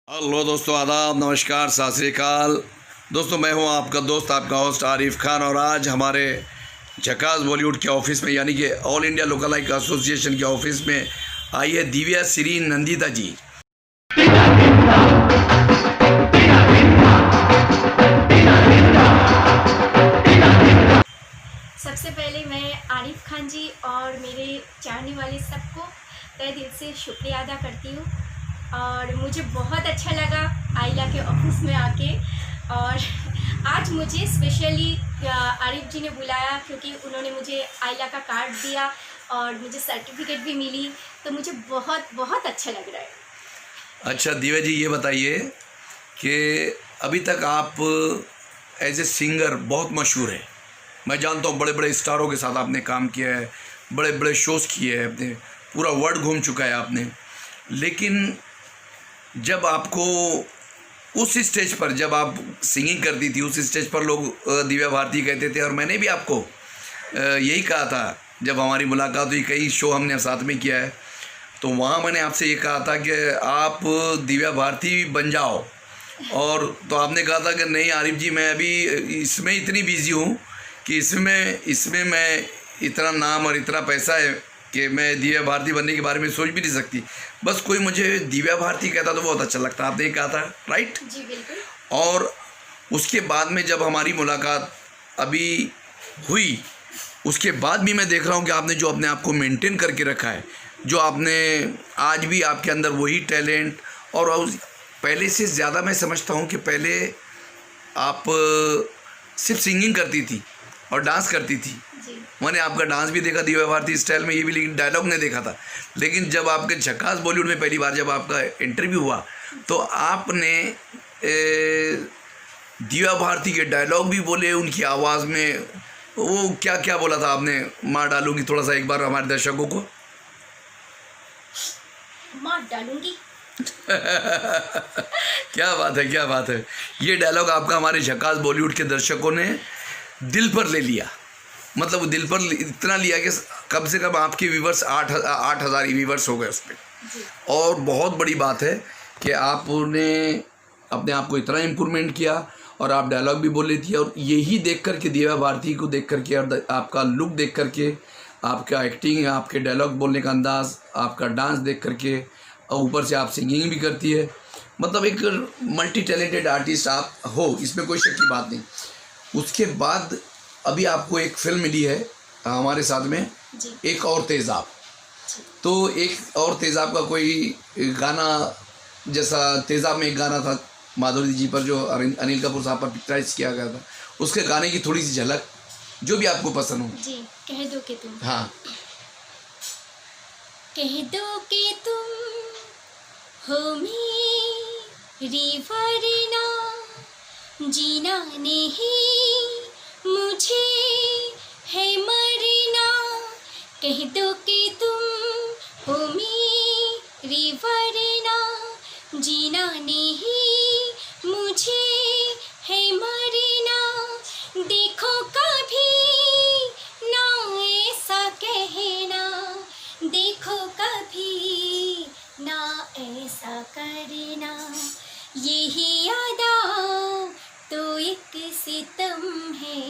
Hello दोस्तों, आदाब, नमस्कार, सत श्री अकाल। दोस्तों, मैं हूं आपका दोस्त, आपका होस्ट आरिफ खान, और आज हमारे झकास बॉलीवुड के ऑफिस में यानी कि all India local like association के ऑफिस में आई है दिव्या श्री नंदिता जी। सबसे पहले मैं आरिफ खान जी और मेरे चाहने वाले सबको तहे दिल से शुक्रिया अदा करती हूँ। और मुझे बहुत अच्छा लगा आइला के ऑफिस में आके, और आज मुझे स्पेशली आरिफ जी ने बुलाया क्योंकि उन्होंने मुझे आइला का कार्ड दिया और मुझे सर्टिफिकेट भी मिली, तो मुझे बहुत बहुत अच्छा लग रहा है। अच्छा दिव्या जी, ये बताइए कि अभी तक आप एज ए सिंगर बहुत मशहूर हैं। मैं जानता हूँ बड़े बड़े स्टारों के साथ आपने काम किया है, बड़े बड़े शोज़ किए हैं, अपने पूरा वर्ल्ड घूम चुका है आपने। लेकिन जब आपको उस स्टेज पर, जब आप सिंगिंग करती थी, उस स्टेज पर लोग दिव्या भारती कहते थे, और मैंने भी आपको यही कहा था जब हमारी मुलाकात हुई, कई शो हमने साथ में किया है, तो वहाँ मैंने आपसे ये कहा था कि आप दिव्या भारती बन जाओ। और तो आपने कहा था कि नहीं आरिफ जी, मैं अभी इसमें इतनी बिजी हूँ कि इसमें मैं इतना नाम और इतना पैसा है कि मैं दिव्या भारती बनने के बारे में सोच भी नहीं सकती। बस कोई मुझे दिव्या भारती कहता तो बहुत अच्छा लगता। आपने कहा था, राइट? जी बिल्कुल। और उसके बाद में जब हमारी मुलाकात अभी हुई, उसके बाद भी मैं देख रहा हूँ कि आपने जो अपने आप को मेंटेन करके रखा है, जो आपने आज भी आपके अंदर वही टैलेंट, और पहले से ज़्यादा मैं समझता हूँ कि पहले आप सिर्फ सिंगिंग करती थी और डांस करती थी। मैंने आपका डांस भी देखा दिव्या भारती स्टाइल में, ये भी, लेकिन डायलॉग नहीं देखा था। लेकिन जब आपके झकास बॉलीवुड में पहली बार जब आपका इंटरव्यू हुआ, तो आपने दिव्या भारती के डायलॉग भी बोले उनकी आवाज़ में। वो क्या क्या बोला था आपने? मार डालूंगी, थोड़ा सा एक बार हमारे दर्शकों को। मार डालूंगी। क्या बात है, क्या बात है। ये डायलॉग आपका हमारे झकास बॉलीवुड के दर्शकों ने दिल पर ले लिया। मतलब वो दिल पर इतना लिया कि कम से कम आपके व्यूवर्स 8,000 व्यूवर्स हो गए उस पर। और बहुत बड़ी बात है कि आपने अपने आप को इतना इम्प्रूवमेंट किया, और आप डायलॉग भी बोल लेती है। और यही देख कर के, दिव्या भारती को देख कर के, और आपका लुक देख कर के, आपका एक्टिंग, आपके डायलॉग बोलने का अंदाज़, आपका डांस देख कर के, और ऊपर से आप सिंगिंग भी करती है, मतलब एक मल्टी टैलेंटेड आर्टिस्ट आप हो, इसमें कोई शक की बात नहीं। उसके बाद अभी आपको एक फिल्म मिली है हमारे साथ में, एक और तेज़ाब। तो एक और तेज़ाब का कोई गाना, जैसा तेज़ाब में एक गाना था माधुरी जी पर जो अनिल कपूर साहब पर पिक्चराइज किया गया था, उसके गाने की थोड़ी सी झलक जो भी आपको पसंद हो। जी, कह दो कि तुम। हाँ। कह दो कि तुम हो मेरी वरना जीना नहीं मुझे है मरना। कह दो कि तुम हो मेरी वरना जीना नहीं मुझे है मरना। देखो कभी ना ऐसा कहना, देखो कभी ना ऐसा करना। यही अदा तो एक सितम है,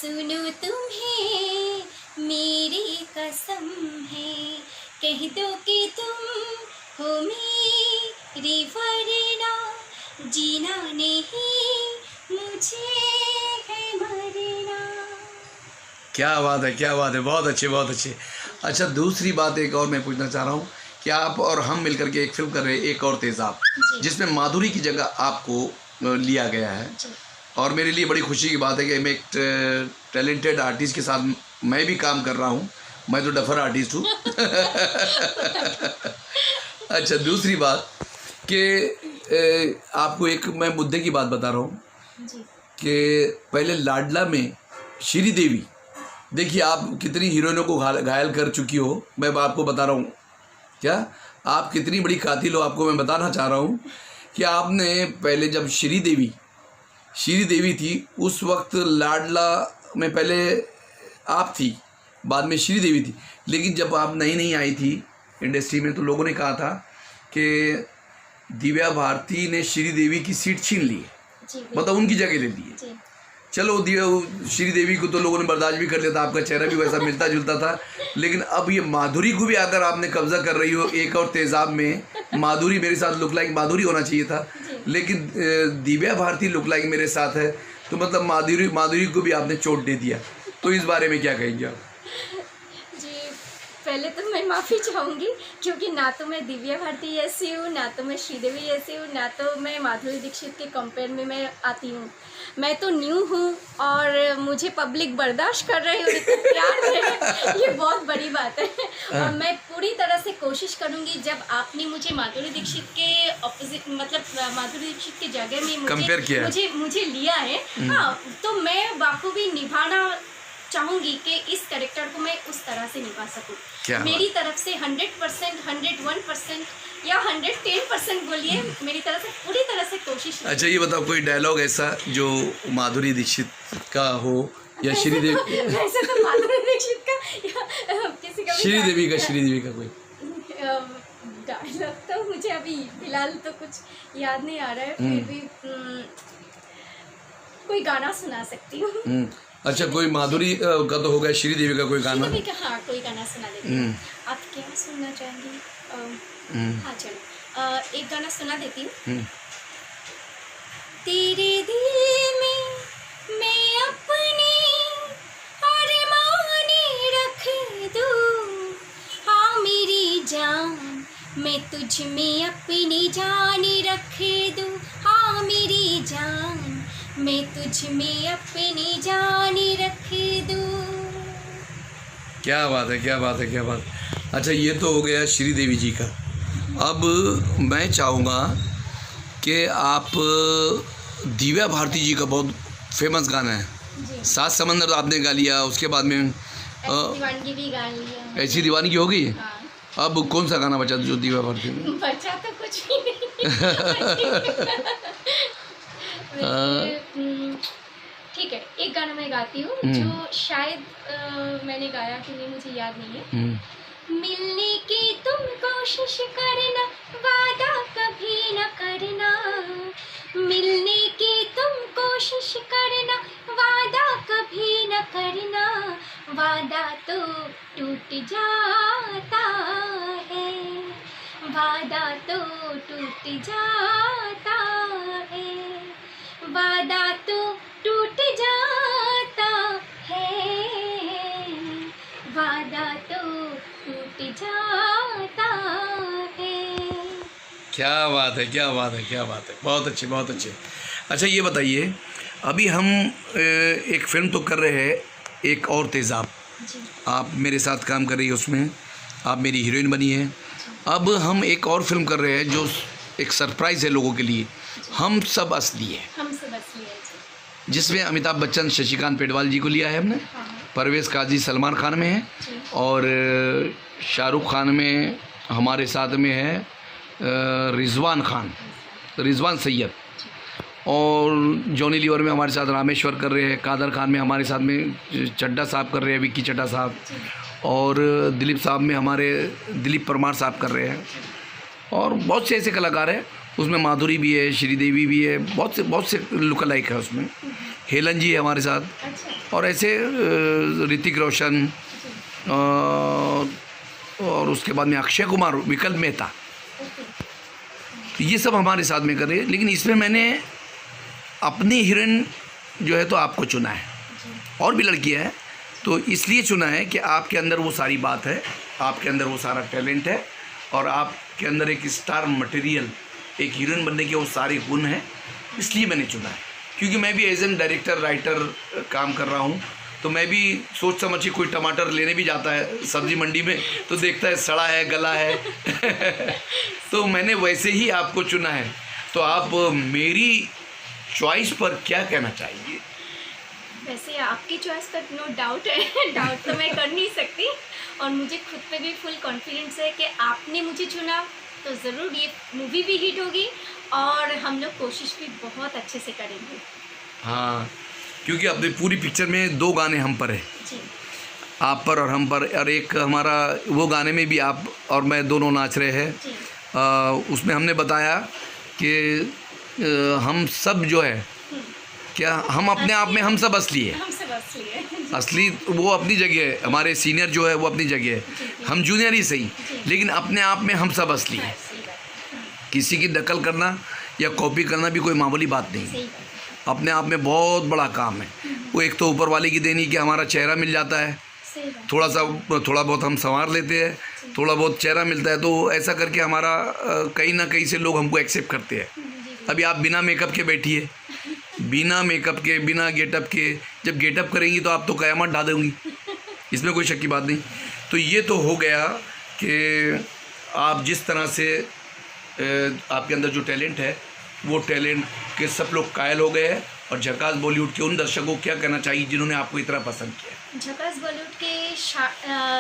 सुनो तुम्हें मेरी कसम है। कह दो कि तुम हो मेरी वरना जीना नहीं मुझे है मरना। क्या बात है, क्या बात है, बहुत अच्छे, बहुत अच्छे। अच्छा, दूसरी बात एक और मैं पूछना चाह रहा हूँ कि आप और हम मिलकर के एक फिल्म कर रहे हैं, एक और तेज़ाब, जिसमें माधुरी की जगह आपको लिया गया है। और मेरे लिए बड़ी खुशी की बात है कि मैं एक टैलेंटेड आर्टिस्ट के साथ मैं भी काम कर रहा हूँ। मैं तो डफर आर्टिस्ट हूँ। अच्छा, दूसरी बात कि आपको एक मैं मुद्दे की बात बता रहा हूँ कि पहले लाडला में श्रीदेवी, देखिए आप कितनी हीरोइनों को घायल कर चुकी हो। मैं आपको बता रहा हूँ, क्या आप कितनी बड़ी कातिल हो, आपको मैं बताना चाह रहा हूँ कि आपने पहले जब श्रीदेवी थी, उस वक्त लाडला में पहले आप थी, बाद में श्रीदेवी थी। लेकिन जब आप नई नई आई थी इंडस्ट्री में, तो लोगों ने कहा था कि दिव्या भारती ने श्रीदेवी की सीट छीन ली, जी मतलब उनकी जगह ले ली है। जी चलो श्रीदेवी को तो लोगों ने बर्दाश्त भी कर लिया था, आपका चेहरा भी वैसा मिलता जुलता था, लेकिन अब ये माधुरी को भी अगर आपने कब्जा कर रही हो एक और तेजाब में, माधुरी मेरे साथ लुक लाइक माधुरी होना चाहिए था, लेकिन दिव्या भारती लुक लाइक मेरे साथ है, तो मतलब माधुरी को भी आपने चोट दे दिया। तो इस बारे में क्या कहेंगे आप? जी, पहले तो मैं माफ़ी चाहूँगी क्योंकि ना तो मैं दिव्या भारती ऐसी हूँ, ना तो मैं श्रीदेवी ऐसी हूँ, ना तो मैं माधुरी दीक्षित के कंपेयर में मैं आती हूँ। मैं तो न्यू हूँ और मुझे पब्लिक बर्दाश्त कर रही है, इतना प्यार दे रहे हैं, ये बहुत बड़ी बात है। और मैं पूरी तरह से कोशिश करूँगी, जब आपने मुझे माधुरी दीक्षित के ऑपोजिट, मतलब माधुरी दीक्षित की जगह में कंपेयर किया, मुझे लिया है, हाँ, तो मैं बाखूबी निभाना चाहूँगी कि इस कैरेक्टर को मैं उस तरह से निभा सकूँ। मेरी तरफ से 100%, 101% या 110% बोलिए, मेरी तरफ से पूरी तरह से कोशिश। अच्छा ये बताओ, कोई डायलॉग ऐसा जो माधुरी दीक्षित का हो या श्रीदेवी? वैसे तो माधुरी दीक्षित का या किसी का, श्रीदेवी का कोई डायलॉग तो मुझे अभी फिलहाल तो कुछ याद नहीं आ रहा है, फिर भी कोई गाना सुना सकती हूँ। अच्छा, कोई माधुरी का तो होगा, श्रीदेवी का कोई गाना? हाँ, कोई गाना सुना देती हूँ। आप क्या सुनना चाहेंगी? हाँ चलो, एक गाना सुना देती हूँ। तेरे दिल में मैं अपनी अरमाने रख दूँ, हाँ मेरी जान, मैं तुझ में अपनी जान रख दूँ, हाँ मेरी जान, मैं तुझ में अपनी जान रख दूँ। क्या बात है, क्या बात है, क्या बात। अच्छा ये तो हो गया श्रीदेवी जी का। अब मैं चाहूँगा कि आप दिव्या भारती जी का बहुत फेमस गाना है सात समंदर, तो आपने गा लिया, उसके बाद में ऐसी दीवानगी भी गा लिया। ऐसी दीवानगी हो गई। हाँ। अब कौन सा गाना बचा जो दिव्या भारती ने? बचा तो कुछ भी नहीं। ठीक है, एक गाना मैं गाती हूँ जो शायद मैंने गाया कि नहीं मुझे याद नहीं है। मिलने की तुम कोशिश करना, वादा कभी न करना, मिलने की तुम कोशिश करना, वादा कभी न करना, वादा तो टूट जाता है, वादा तो टूट जाता है, वादा तो टूट जाता है, वादा तो टूट जाता है। क्या बात है, क्या बात है, क्या बात है, बहुत अच्छे, बहुत अच्छे। अच्छा ये बताइए, अभी हम एक फिल्म तो कर रहे हैं, एक और तेज़ाब, आप मेरे साथ काम कर रही है, उसमें आप मेरी हीरोइन बनी है। अब हम एक और फिल्म कर रहे हैं जो एक सरप्राइज़ है लोगों के लिए, हम सब असली है, हम सब असली है, जिसमें अमिताभ बच्चन, शशिकांत पेडवाल जी को लिया है हमने, परवेज़ काजी सलमान खान में है, और शाहरुख खान में हमारे साथ में है रिजवान सैयद, और जॉनी लीवर में हमारे साथ रामेश्वर कर रहे हैं, कादर खान में हमारे साथ में चड्ढा साहब कर रहे हैं, विक्की चड्ढा साहब, और दिलीप साहब में हमारे दिलीप परमार साहब कर रहे हैं, और बहुत से ऐसे कलाकार हैं उसमें, माधुरी भी है, श्रीदेवी भी है, बहुत से लुक लाइक है उसमें, हेलन जी है हमारे साथ, और ऐसे ऋतिक रोशन, और उसके बाद में अक्षय कुमार, विकल्प मेहता, ये सब हमारे साथ में कर रहे हैं। लेकिन इसमें मैंने अपनी हीरोइन जो है तो आपको चुना है, और भी लड़कियां हैं, तो इसलिए चुना है कि आपके अंदर वो सारी बात है, आपके अंदर वो सारा टैलेंट है, और आपके अंदर एक स्टार मटेरियल, एक हीरोइन बनने के वो सारे गुण हैं, इसलिए मैंने चुना है। क्योंकि मैं भी एज एन डायरेक्टर, राइटर काम कर रहा हूँ, तो मैं भी सोच समझ के, कोई टमाटर लेने भी जाता है सब्जी मंडी में तो देखता है सड़ा है, गला है तो मैंने वैसे ही आपको चुना है। तो आप मेरी चॉइस पर क्या कहना चाहेंगे? वैसे आपकी चॉइस पर नो डाउट है, डाउट तो मैं कर नहीं सकती, और मुझे खुद पे भी फुल कॉन्फिडेंस है कि आपने मुझे चुना तो ज़रूर ये मूवी भी हिट होगी, और हम लोग कोशिश भी बहुत अच्छे से करेंगे। हाँ, क्योंकि अपनी पूरी पिक्चर में 2 गाने हम पर है, आप पर और हम पर, और एक हमारा वो गाने में भी आप और मैं दोनों नाच रहे हैं, उसमें हमने बताया कि हम सब जो है क्या हम अपने आप में हम सब असली है। हम सब असली है। असली वो अपनी जगह है, हमारे सीनियर जो है वो अपनी जगह है, हम जूनियर ही सही, लेकिन अपने आप में हम सब असली है। सही बात। किसी की नकल करना या कॉपी करना भी कोई मामूली बात नहीं, सही बात। अपने आप में बहुत बड़ा काम है। वो एक तो ऊपर वाले की देनी कि हमारा चेहरा मिल जाता है, सही बात। थोड़ा बहुत हम संवार लेते हैं, थोड़ा बहुत चेहरा मिलता है, तो ऐसा करके हमारा कहीं ना कहीं से लोग हमको एक्सेप्ट करते हैं। अभी आप बिना मेकअप के बैठिए, बिना मेकअप के, बिना गेटअप के, जब गेटअप करेंगी तो आप तो कयामत ढा देंगी, इसमें कोई शक की बात नहीं। तो ये तो हो गया कि आप जिस तरह से आपके अंदर जो टैलेंट है वो टैलेंट के सब लोग कायल हो गए हैं। और झकास बॉलीवुड के उन दर्शकों को क्या कहना चाहिए जिन्होंने आपको इतना पसंद किया? झकास बॉलीवुड के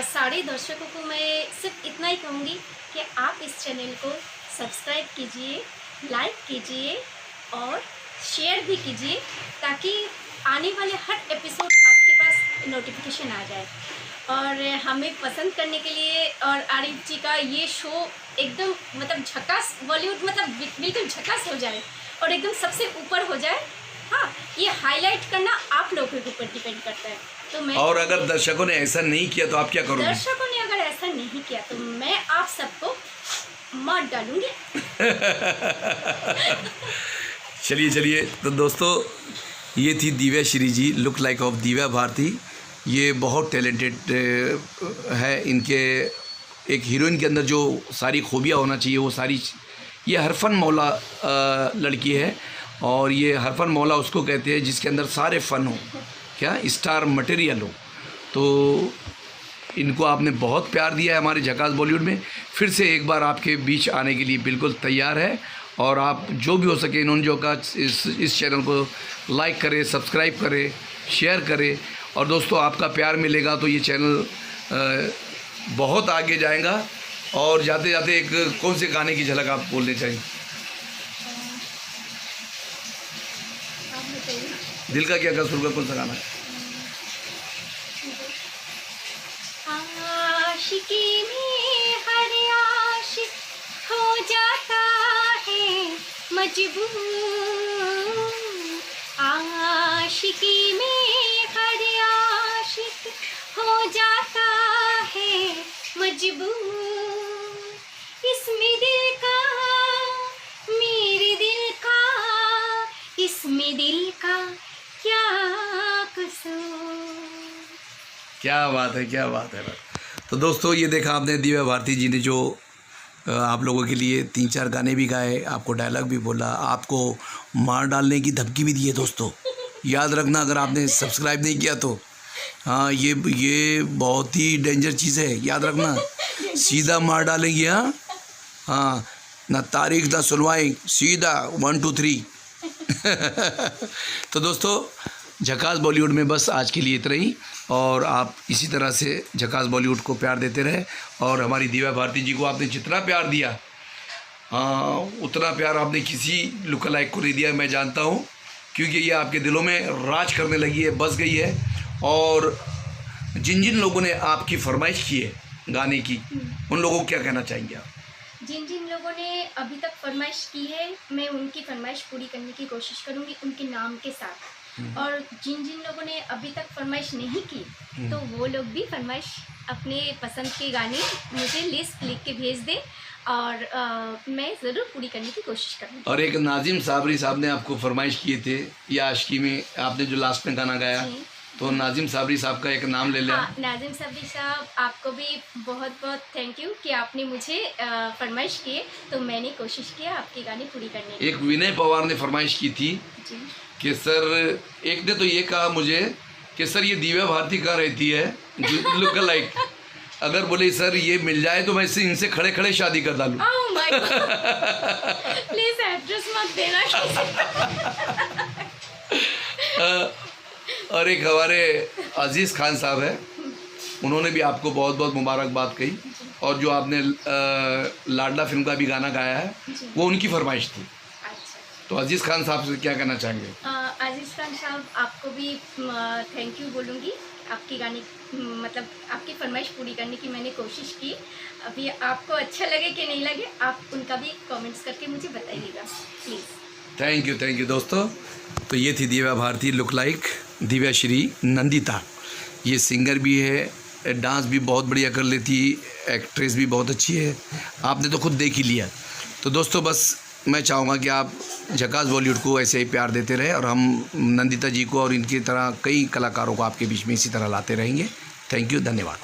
सारे दर्शकों को मैं सिर्फ इतना ही कहूँगी कि आप इस चैनल को सब्सक्राइब कीजिए, लाइक कीजिए और शेयर भी कीजिए, ताकि आने वाले हर एपिसोड आपके पास नोटिफिकेशन आ जाए। और हमें पसंद करने के लिए और आरिफ जी का ये शो एकदम मतलब झकास बॉलीवुड मतलब बिल्कुल झकास हो जाए और एकदम सबसे ऊपर हो जाए। हाँ, ये हाईलाइट करना आप लोगों के ऊपर डिपेंड करता है। तो मैं और अगर दर्शकों ने ऐसा नहीं किया तो आप क्या करोगे? दर्शकों ने अगर ऐसा नहीं किया तो मैं आप सबको मार डालूंगी। चलिए तो दोस्तों, ये थी Divya Shri ji, look like of Divya Bharti. ये बहुत टैलेंटेड है। इनके एक हीरोइन के अंदर जो सारी खूबियाँ होना चाहिए वो सारी, ये हरफन मौला लड़की है। और ये हरफन मौला उसको कहते हैं जिसके अंदर सारे फ़न हो, क्या स्टार मटेरियल हो। तो इनको आपने बहुत प्यार दिया है हमारे झकास बॉलीवुड में। फिर से एक बार आपके बीच आने के लिए बिल्कुल तैयार है। और आप जो भी हो सके इन्होंने जो कहा इस चैनल को लाइक करें, सब्सक्राइब करें, शेयर करें। और दोस्तों, आपका प्यार मिलेगा तो ये चैनल बहुत आगे जाएगा। और जाते जाते एक कौन से गाने की झलक आप बोलने चाहिए? दिल का क्या कसूर का कौन सा गाना है? आशिकी में हर आशिक हो जाता है मजबूर, आशिकी में हर आशिक हो जाता है मजबूर। इसमें दिल का, मेरे दिल का, इसमें दिल का क्या कसूर। क्या बात है, क्या बात है। तो दोस्तों, ये देखा आपने दिव्या भारती जी ने जो आप लोगों के लिए 3-4 गाने भी गाए, आपको डायलॉग भी बोला, आपको मार डालने की धमकी भी दी है। दोस्तों याद रखना, अगर आपने सब्सक्राइब नहीं किया तो हाँ, ये बहुत ही डेंजर चीज़ है, याद रखना। सीधा मार डालेंगे। हाँ, ना तारीख ना सुनवाई, सीधा 1 2 3। तो दोस्तों, झकास बॉलीवुड में बस आज के लिए इतना ही। और आप इसी तरह से झकास बॉलीवुड को प्यार देते रहे। और हमारी दिव्या भारती जी को आपने जितना प्यार दिया, हाँ, उतना प्यार आपने किसी लुक लाइक को नहीं दिया, मैं जानता हूँ। क्योंकि ये आपके दिलों में राज करने लगी है, बस गई है। और जिन जिन लोगों ने आपकी फरमाइश की है गाने की, उन लोगों को क्या कहना चाहेंगे आप? जिन जिन लोगों ने अभी तक फरमाइश की है, मैं उनकी फरमाइश पूरी करने की कोशिश करूंगी उनके नाम के साथ। और जिन जिन लोगों ने अभी तक फरमाइश नहीं की, तो वो लोग भी फरमाइश अपने पसंद के गाने मुझे लिस्ट लिख के भेज दें और मैं ज़रूर पूरी करने की कोशिश करूँगी। और एक नाजिम साबरी साहब ने आपको फरमाइश किए थे, या आशिकी में आपने जो लास्ट में गाना गाया, तो नाजिम साबरी साहब का एक नाम ले लिया। हाँ, नाजिम साबरी साहब, आपको भी बहुत बहुत थैंक यू कि आपने मुझे फरमाइश किए, तो मैंने कोशिश किया आपके गाने पूरी करने की। एक विनय पवार ने फरमाइश की थी जी। कि सर, एक ने तो ये कहा मुझे कि सर ये दिव्या भारती कहाँ रहती है, लुक लाइक, अगर बोले सर ये मिल जाए तो मैं इनसे खड़े खड़े शादी कर डालूं। Oh my God, please address मत देना। और एक हमारे अजीज़ खान साहब है, उन्होंने भी आपको बहुत बहुत मुबारकबाद कही। और जो आपने लाडला फिल्म का भी गाना गाया है, वो उनकी फरमाइश थी। तो अजीज़ खान साहब से क्या कहना चाहेंगे? अजीज़ खान साहब, आपको भी थैंक यू बोलूँगी आपके गाने मतलब आपकी फरमाइश पूरी करने की मैंने कोशिश की। अभी आपको अच्छा लगे कि नहीं लगे, आप उनका भी कमेंट्स करके मुझे बताइएगा प्लीज़। थैंक यू दोस्तों। तो ये थी दिव्या भारती लुक लाइक दिव्या श्री नंदिता। ये सिंगर भी है, डांस भी बहुत बढ़िया कर लेती, एक्ट्रेस भी बहुत अच्छी है, आपने तो खुद देख ही लिया। तो दोस्तों बस मैं चाहूँगा कि आप झकास बॉलीवुड को ऐसे ही प्यार देते रहे और हम नंदिता जी को और इनकी तरह कई कलाकारों को आपके बीच में इसी तरह लाते रहेंगे। थैंक यू, धन्यवाद।